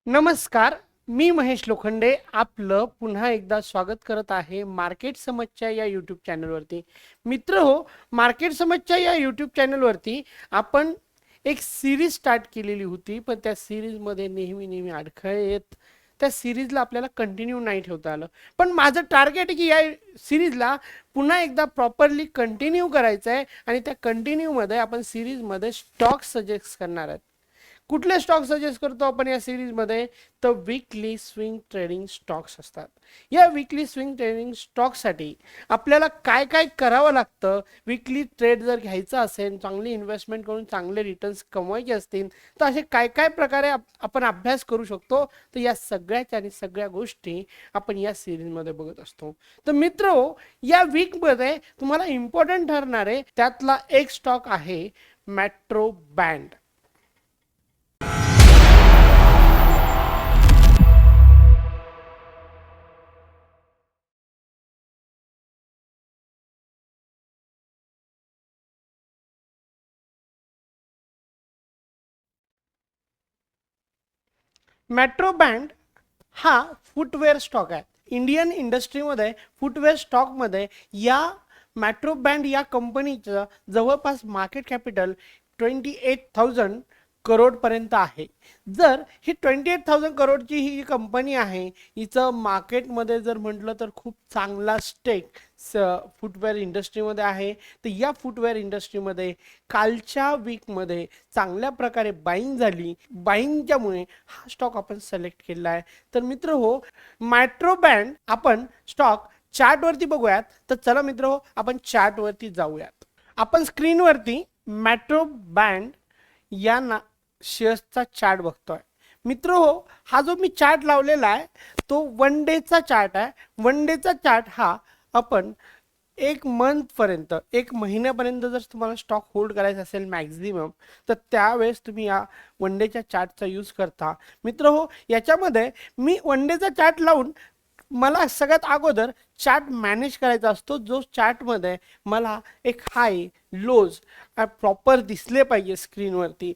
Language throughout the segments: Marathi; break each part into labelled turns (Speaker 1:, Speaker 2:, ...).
Speaker 1: नमस्कार, मी महेश लोखंडे आपलं पुन्हा एकदा स्वागत करत आहे मार्केट समजच्या या यूट्यूब चॅनलवरती. मित्र हो, मार्केट समजच्या या यूट्यूब चॅनलवरती आपण एक सिरीज स्टार्ट केलेली होती, पण त्या सिरीजमध्ये नेहमी अडखळे येत त्या सिरीजला आपल्याला कंटिन्यू नाही ठेवता आलं. पण माझं टार्गेट आहे की या सिरीजला पुन्हा एकदा प्रॉपरली कंटिन्यू करायचं आहे आणि त्या कंटिन्यूमध्ये आपण सिरीजमध्ये स्टॉक सजेस्ट करणार आहेत. कुठले स्टॉक सजेस्ट करतो आपण या सिरीजमध्ये? तर वीकली स्विंग ट्रेडिंग स्टॉक्स असतात. या वीकली स्विंग ट्रेडिंग स्टॉकसाठी आपल्याला काय काय करावं लागतं, वीकली ट्रेड जर घ्यायचा असेल, चांगली इन्व्हेस्टमेंट करून चांगले रिटर्न्स कमवायचे असतील तर असे काय काय प्रकारे आपण अभ्यास करू शकतो, तर या सगळ्याच्या आणि सगळ्या गोष्टी आपण या सिरीजमध्ये बघत असतो. तर मित्र हो, या वीकमध्ये तुम्हाला इम्पॉर्टंट ठरणारे त्यातला एक स्टॉक आहे मेट्रो बँड. मेट्रो बँड हा फुटवेअर स्टॉक आहे. इंडियन इंडस्ट्रीमध्ये फुटवेअर स्टॉकमध्ये या मेट्रो बँड या कंपनीचं जवळपास मार्केट कॅपिटल 28,000 करोडपर्यंत आहे. जर ही 28,000 करोडची ही कंपनी आहे, हिचं मार्केटमध्ये जर म्हटलं तर खूप चांगला स्टेक फुटवेअर इंडस्ट्रीमध्ये आहे. तर या फुटवेअर इंडस्ट्रीमध्ये कालच्या वीकमध्ये चांगल्या प्रकारे बाईंग झाली. बाईंगच्यामुळे हा स्टॉक आपण सिलेक्ट केला आहे. तर मित्र हो, मेट्रो बँड आपण स्टॉक चार्टवरती बघूयात. तर चला मित्र हो, आपण चार्टवरती जाऊयात. आपण स्क्रीनवरती मेट्रो बँड या शेअर्सचा चार्ट बघतोय. मित्र हो, हा जो मी चार्ट लावलेला आहे तो वन डेचा चार्ट आहे. वन डेचा चार्ट हा आपण एक मंथपर्यंत, एक महिन्यापर्यंत जर तुम्हाला स्टॉक होल्ड करायचा असेल मॅक्झिमम, तर त्यावेळेस तुम्ही या वन डेच्या चार्टचा यूज करता. मित्र हो, याच्यामध्ये मी वन डेचा चार्ट लावून मला सगळ्यात अगोदर चार्ट मॅनेज करायचा असतो, जो चार्टमध्ये मला एक हाय लोज प्रॉपर दिसले पाहिजे स्क्रीनवरती.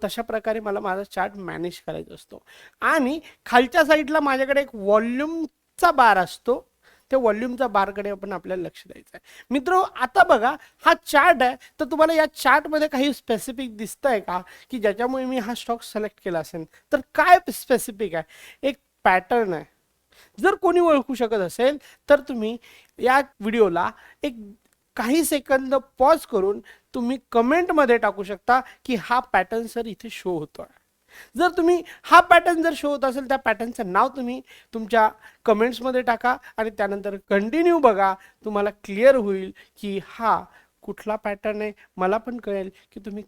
Speaker 1: तशा प्रकारे मला माझा चार्ट मॅनेज करायचा असतो. आणि खालच्या साईडला माझ्याकडे एक वॉल्यूमचा बार असतो. त्या वॉल्यूमचा बारकडे आपण आपल्याला लक्ष द्यायचं आहे. मित्र, आता बघा हा चार्ट आहे, तर तुम्हाला या चार्टमध्ये काही स्पेसिफिक दिसतंय का की ज्याच्यामुळे मी हा स्टॉक सिलेक्ट केला असेल? तर काय स्पेसिफिक आहे? एक पॅटर्न आहे. जर कोणी ओळखू शकत असेल तर तुम्ही या व्हिडिओला एक काही सेकंद पॉज करून तुम्ही कमेंटमध्ये टाकू शकता की हा पॅटर्न सर इथे शो होतोय. जर तुम्ही हा पॅटर्न जर शो होत असेल, त्या पॅटर्नचं नाव तुम्ही तुमच्या कमेंट्समध्ये टाका आणि त्यानंतर कंटिन्यू बघा. तुम्हाला क्लिअर होईल की हा कुठला पॅटर्न आहे. मला पण कळेल की तुम्ही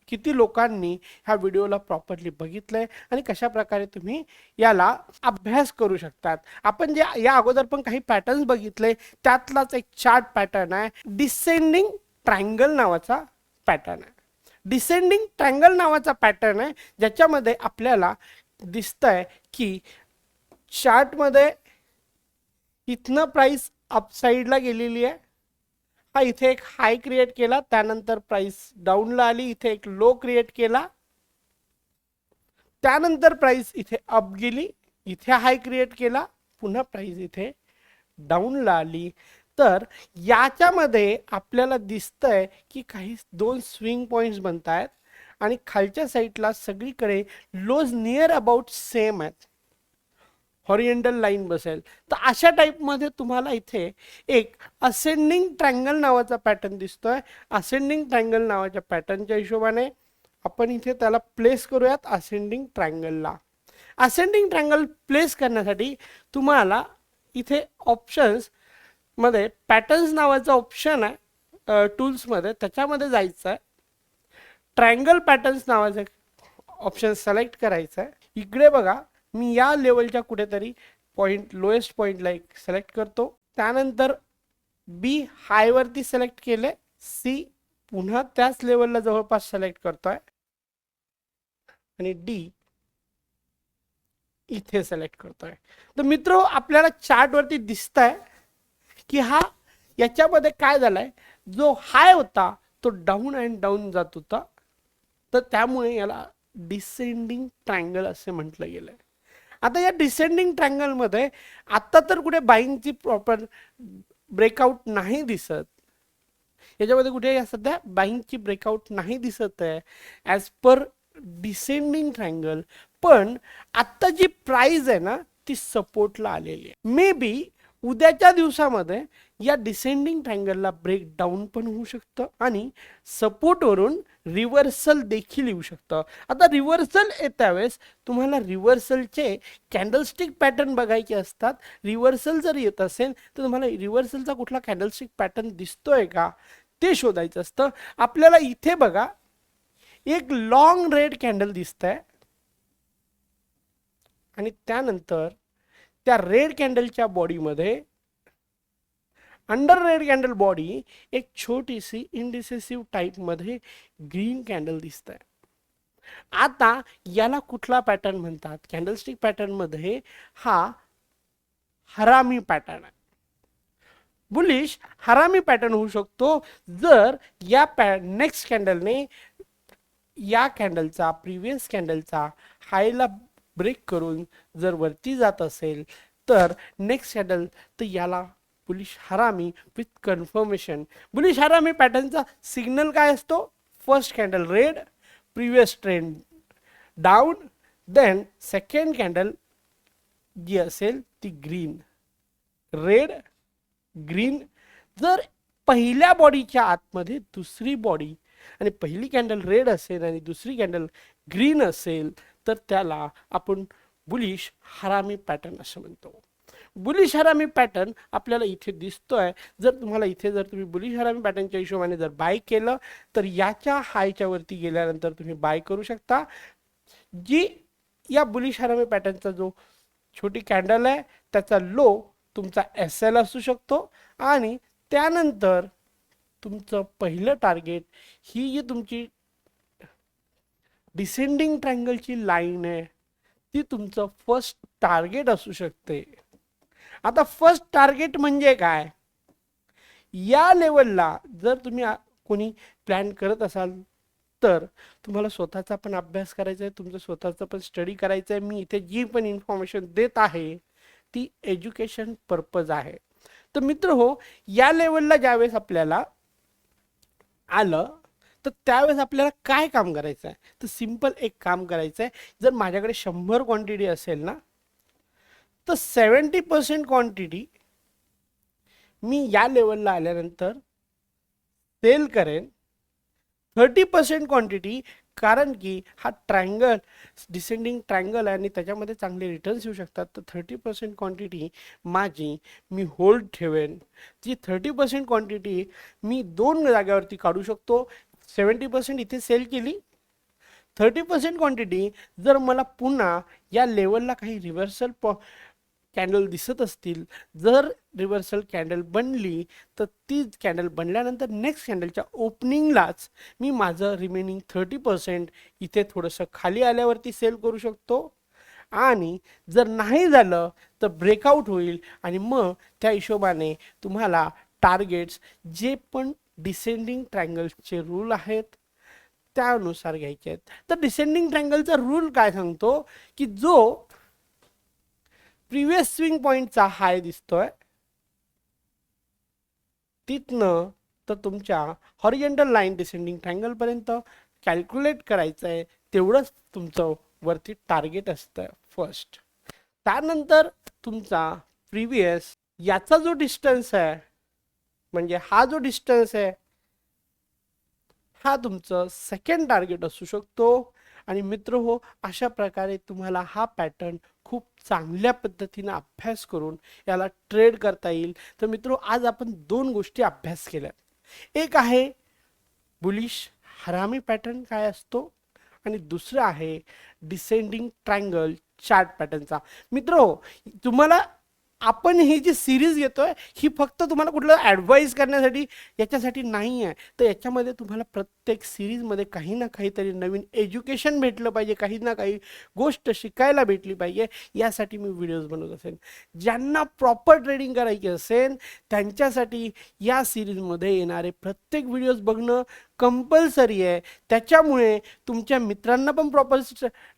Speaker 1: किती लोकांनी ह्या व्हिडिओला प्रॉपरली बघितलंय आणि कशा प्रकारे तुम्ही याला अभ्यास करू शकतात. आपण जे या अगोदर पण काही पॅटर्न्स बघितले, त्यातलाच एक चार्ट पॅटर्न आहे डिसेंडिंग ट्रायंगल नावाचा पॅटर्न आहे. डिसेंडिंग ट्रायंगल नावाचा पॅटर्न आहे, ज्याच्यामध्ये आपल्याला दिसतंय की चार्टमध्ये इथनं प्राइस अपसाईडला गेलेली आहे. हा इथे एक हाय क्रिएट केला, त्यानंतर प्राइस डाऊनला आली, इथे एक लो क्रिएट केला, त्यानंतर प्राइस इथे अप गेली, इथे हाय क्रिएट केला, पुन्हा प्राइस इथे डाऊनला आली. तर याच्यामध्ये आपल्याला दिसतंय की काही दोन स्विंग पॉइंट्स बनत आहेत आणि खालच्या साईडला सगळीकडे लोज नियर अबाउट सेम आहेत. हॉरिझॉन्टल लाईन बसेल. तर अशा टाईपमध्ये तुम्हाला इथे एक असेंडिंग ट्रायंगल नावाचा पॅटर्न दिसतोय. असेंडिंग ट्रायंगल नावाच्या पॅटर्नच्या हिशोबाने आपण इथे त्याला प्लेस करूयात असेंडिंग ट्रायंगलला. असेंडिंग ट्रायंगल प्लेस करण्यासाठी तुम्हाला इथे ऑप्शन्स मध्ये पॅटर्न्स नावाचा ऑप्शन आहे टूल्समध्ये, त्याच्यामध्ये जायचं आहे. ट्रायंगल पॅटर्न्स नावाचं ऑप्शन सिलेक्ट करायचं आहे. इकडे बघा, मी या लेवलच्या कुठेतरी पॉइंट लोएस्ट पॉइंटला एक सिलेक्ट करतो, त्यानंतर बी हाय वरती सिलेक्ट केले, सी पुन्हा त्याच लेवलला जवळपास सिलेक्ट करतोय आणि डी इथे सिलेक्ट करतोय. तर मित्र, आपल्याला चार्ट वरती दिसतंय की हा याच्यामध्ये काय झालंय, जो हाय होता तो डाऊन अँड डाऊन जात होता. तर त्यामुळे याला डिसेंडिंग ट्रायंगल असे म्हटलं गेलंय. आता या डिसेंडिंग ट्रायंगल मध्ये आता तर कुठे बाईंगची प्रॉपर ब्रेकआउट नाही दिसत, याच्यामध्ये कुठे सध्या बाईंगची ब्रेकआउट नाही दिसत आहे ॲज पर डिसेंडिंग ट्रायंगल. पण आता जी प्राइस आहे ना ती सपोर्टला आलेली आहे. मे बी उद्याच्या दिवसामध्ये या डिसेंडिंग ट्रायंगलला ब्रेक डाऊन पण होऊ शकतं आणि सपोर्टवरून रिव्हर्सल देखील येऊ शकतं. आता रिव्हर्सल येत्या वेळेस तुम्हाला रिव्हर्सलचे कॅन्डलस्टिक पॅटर्न बघायचे असतात. रिव्हर्सल जर येत असेल तर तुम्हाला रिव्हर्सलचा कुठला कॅन्डलस्टिक पॅटर्न दिसतोय का ते शोधायचं असतं. आपल्याला इथे बघा एक लॉंग रेड कॅन्डल दिसतंय आणि त्यानंतर त्या रेड कॅन्डलच्या बॉडीमध्ये अंडर रेड कॅन्डल बॉडी एक छोटीशी इंडिसेसिव्ह टाइप मध्ये ग्रीन कॅन्डल दिसत आहे. आता याला कुठला पॅटर्न म्हणतात? कॅन्डलस्टिक पॅटर्न मध्ये हा हरामी पॅटर्न आहे. बुलिश हरामी पॅटर्न होऊ शकतो जर या नेक्स्ट कॅन्डलने या कॅन्डलचा प्रिव्हियस कॅन्डलचा हायला ब्रेक करून जर वरती जात असेल तर नेक्स्ट कॅन्डल तर याला बुलिश हरामी विथ कन्फर्मेशन. बुलिश हरामी पॅटर्नचा सिग्नल काय असतो? First candle red, previous trend down, then second candle जी असेल ती ग्रीन, रेड ग्रीन. जर पहिल्या बॉडीच्या आतमध्ये दुसरी बॉडी आणि पहिली कॅन्डल रेड असेल आणि दुसरी कॅन्डल ग्रीन असेल तर त्याला आपण बुलिश हरामी पॅटर्न असं म्हणतो. बुलिश हरामी पॅटर्न आपल्याला इथे दिसतोय. जर तुम्हाला इथे जर तुम्ही बुलिश हरामी पॅटर्नच्या हिशोबाने जर बाय केलं तर याच्या हायच्या वरती गेल्यानंतर तुम्ही बाय करू शकता. जी या बुलिश हरामी पॅटर्नचा जो छोटी कॅन्डल आहे त्याचा लो तुमचा SL असू शकतो आणि त्यानंतर तुमचं पहिलं टार्गेट ही जी तुमची डिसेंडिंग ट्रायंगलची लाईन आहे ती तुमचं फर्स्ट टार्गेट असू शकते. आता फर्स्ट टार्गेट म्हणजे काय? या लेवलला जर तुम्ही कोणी प्लॅन करत असाल तर तुम्हाला स्वतःचा पण अभ्यास करायचा आहे, तुमचं स्वतःचा पण स्टडी करायचं आहे. मी इथे जी पण इन्फॉर्मेशन देत आहे ती एज्युकेशन पर्पज आहे. तर मित्र हो, या लेवलला ज्यावेळेस आपल्याला आलं तर त्यावेळेस आपल्याला काय काम करायचं आहे? तर सिंपल एक काम करायचं आहे. जर माझ्याकडे 100 क्वांटिटी असेल ना तर 70% क्वांटिटी मी या लेवलला आल्यानंतर सेल करेन. 30% क्वांटिटी, कारण की हा ट्रायंगल डिसेंडिंग ट्रायंगल आहे आणि त्याच्यामध्ये चांगले रिटर्न्स येऊ शकतात, तर 30% क्वांटिटी माझी मी होल्ड ठेवेन. जी 30% क्वांटिटी मी 2 जाग्यावरती काढू शकतो. 70% इथे सेल केली, 30% क्वांटिटी जर मला पुन्हा या लेवलला काही रिव्हर्सल कॅन्डल दिसत असतील, जर रिव्हर्सल कॅन्डल बनली तर ती कॅन्डल बनल्यानंतर नेक्स्ट कॅन्डलच्या ओपनिंगलाच मी माझं रिमेनिंग 30% इथे थोडंसं खाली आल्यावरती सेल करू शकतो. आणि जर नाही झालं तर ब्रेकआउट होईल आणि मग त्या हिशोबाने तुम्हाला टार्गेट्स जे पण डिसेंडिंग ट्रायंगलचे रूल आहेत त्यानुसार घ्यायचे आहेत. तर डिसेंडिंग ट्रायंगलचा रूल काय सांगतो की जो प्रिव्हियस स्विंग पॉइंटचा हाय दिसतोय तिथनं तर तुमच्या हॉरिझॉन्टल लाईन डिसेंडिंग ट्रायंगल पर्यंत कॅल्क्युलेट करायचं आहे, तेवढंच तुमचं वरती टार्गेट असतं फर्स्ट. त्यानंतर तुमचा प्रिव्हियस याचा जो डिस्टन्स आहे म्हणजे हा जो डिस्टन्स आहे हा तुमचं सेकंड टार्गेट असू शकतो. आणि मित्र हो, अशा प्रकारे तुम्हाला हा पॅटर्न खूप चांगल्या पद्धतीने अभ्यास करून याला ट्रेड करता येईल. तर मित्रो, आज आपण 2 गोष्टी अभ्यास केल्या. एक आहे बुलिश हरामी पॅटर्न काय असतो आणि दुसरं आहे डिसेंडिंग ट्रायंगल चार्ट पॅटर्नचा. मित्रो, तुम्हाला आपण ही जी सिरीज घेतोय ही फक्त तुम्हाला कुठलं ॲडवाईस करण्यासाठी याच्यासाठी नाही आहे, तर याच्यामध्ये तुम्हाला प्रत्येक सिरीजमध्ये काही ना काहीतरी नवीन एज्युकेशन भेटलं पाहिजे, काही ना काही गोष्ट शिकायला भेटली पाहिजे, यासाठी मी व्हिडिओज बनवत असेल. ज्यांना प्रॉपर ट्रेडिंग करायची असेल त्यांच्यासाठी या सिरीजमध्ये येणारे प्रत्येक व्हिडिओज बघणं कंपल्सरी आहे. त्याच्यामुळे तुमच्या मित्रांना पण प्रॉपर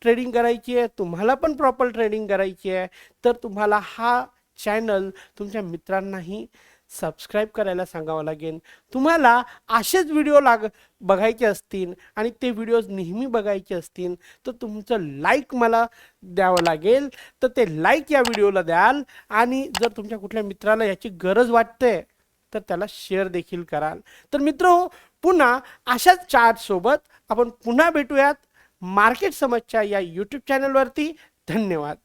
Speaker 1: ट्रेडिंग करायची आहे, तुम्हाला पण प्रॉपर ट्रेडिंग करायची आहे, तर तुम्हाला हा चॅनल तुमच्या मित्रांनाही सबस्क्राईब करायला सांगावं लागेल. तुम्हाला असेच व्हिडिओ बघायचे असतील आणि ते व्हिडिओज नेहमी बघायचे असतील तर तुमचं लाईक मला द्यावं लागेल. तर ते लाईक या व्हिडिओला द्याल आणि जर तुमच्या कुठल्या मित्राला याची गरज वाटते तर त्याला शेअर देखील कराल. तर मित्रहो, पुन्हा अशाच चार्टसोबत आपण पुन्हा भेटूयात मार्केट समजच्या या यूट्यूब चॅनलवरती. धन्यवाद.